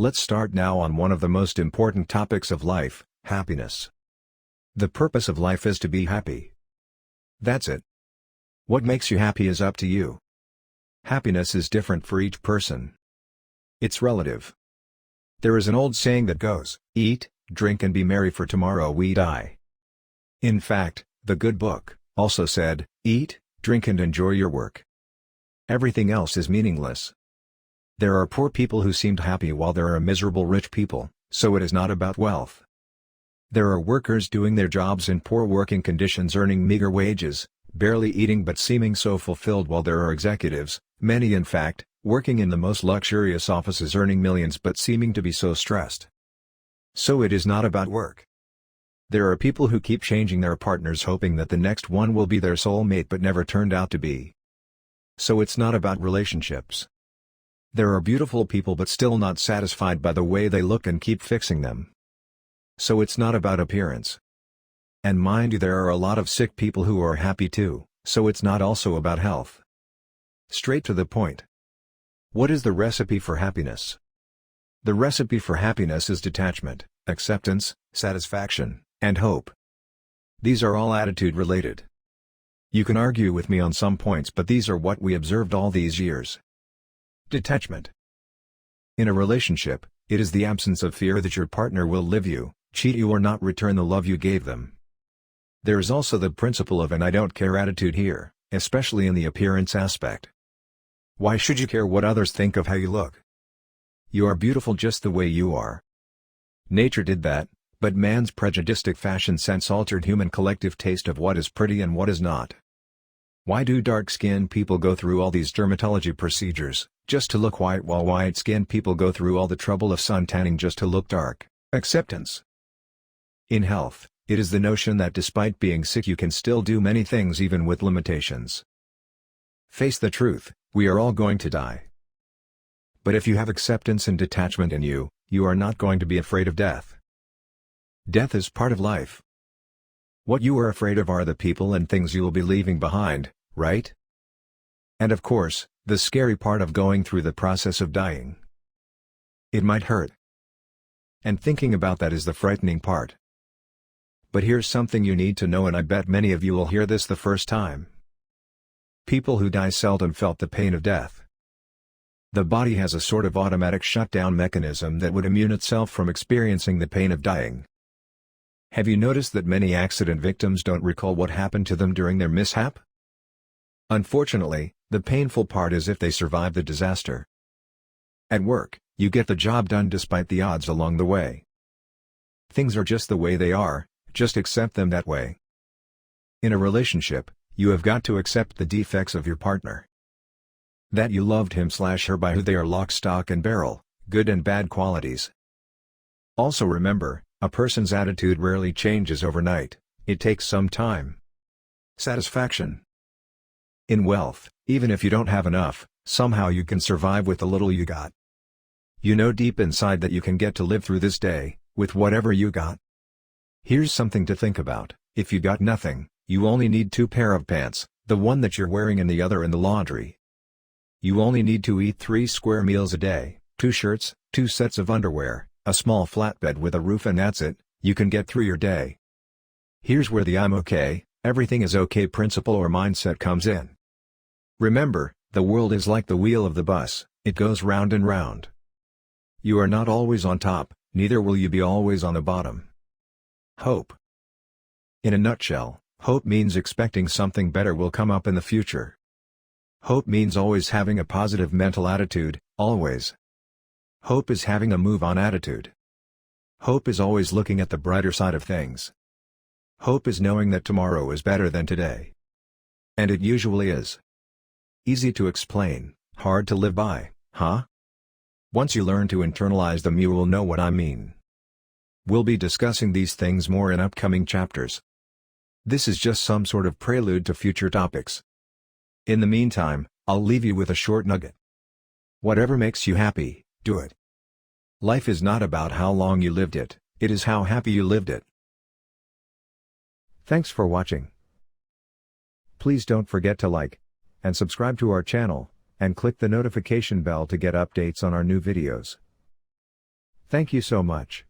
Let's start now on one of the most important topics of life, happiness. The purpose of life is to be happy. That's it. What makes you happy is up to you. Happiness is different for each person. It's relative. There is an old saying that goes, "Eat, drink and be merry for tomorrow we die." In fact, the good book also said, "Eat, drink and enjoy your work." Everything else is meaningless. There are poor people who seem happy while there are miserable rich people, so it is not about wealth. There are workers doing their jobs in poor working conditions earning meager wages, barely eating but seeming so fulfilled, while there are executives, many in fact, working in the most luxurious offices earning millions but seeming to be so stressed. So it is not about work. There are people who keep changing their partners hoping that the next one will be their soulmate but never turned out to be. So it's not about relationships. There are beautiful people but still not satisfied by the way they look and keep fixing them. So it's not about appearance. And mind you, there are a lot of sick people who are happy too, so it's not also about health. Straight to the point. What is the recipe for happiness? The recipe for happiness is detachment, acceptance, satisfaction, and hope. These are all attitude related. You can argue with me on some points, but these are what we observed all these years. Detachment. In a relationship, it is the absence of fear that your partner will leave you, cheat you or not return the love you gave them. There is also the principle of an I don't care attitude here, especially in the appearance aspect. Why should you care what others think of how you look? You are beautiful just the way you are. Nature did that, but man's prejudiced fashion sense altered human collective taste of what is pretty and what is not. Why do dark-skinned people go through all these dermatology procedures, just to look white, while white-skinned people go through all the trouble of sun tanning just to look dark? Acceptance. In health, it is the notion that despite being sick you can still do many things even with limitations. Face the truth, we are all going to die. But if you have acceptance and detachment in you, you are not going to be afraid of death. Death is part of life. What you are afraid of are the people and things you will be leaving behind, right? And of course, the scary part of going through the process of dying. It might hurt. And thinking about that is the frightening part. But here's something you need to know, and I bet many of you will hear this the first time. People who die seldom felt the pain of death. The body has a sort of automatic shutdown mechanism that would immune itself from experiencing the pain of dying. Have you noticed that many accident victims don't recall what happened to them during their mishap? Unfortunately, the painful part is if they survive the disaster. At work, you get the job done despite the odds along the way. Things are just the way they are, just accept them that way. In a relationship, you have got to accept the defects of your partner. That you loved him/her by who they are, lock, stock and barrel, good and bad qualities. Also remember, a person's attitude rarely changes overnight, it takes some time. Satisfaction. In wealth, even if you don't have enough, somehow you can survive with the little you got. You know deep inside that you can get to live through this day, with whatever you got. Here's something to think about: if you got nothing, you only need 2 pair of pants, the one that you're wearing and the other in the laundry. You only need to eat 3 square meals a day, 2 shirts, 2 sets of underwear, a small flatbed with a roof, and that's it. You can get through your day. Here's where the "I'm okay, everything is okay" principle or mindset comes in. Remember, the world is like the wheel of the bus, it goes round and round. You are not always on top, neither will you be always on the bottom. Hope. In a nutshell, hope means expecting something better will come up in the future. Hope means always having a positive mental attitude, always. Hope is having a move-on attitude. Hope is always looking at the brighter side of things. Hope is knowing that tomorrow is better than today. And it usually is. Easy to explain, hard to live by, huh? Once you learn to internalize them, you will know what I mean. We'll be discussing these things more in upcoming chapters. This is just some sort of prelude to future topics. In the meantime, I'll leave you with a short nugget. Whatever makes you happy, do it. Life is not about how long you lived it, it is how happy you lived it. Thanks for watching. Please don't forget to like and subscribe to our channel, and click the notification bell to get updates on our new videos. Thank you so much.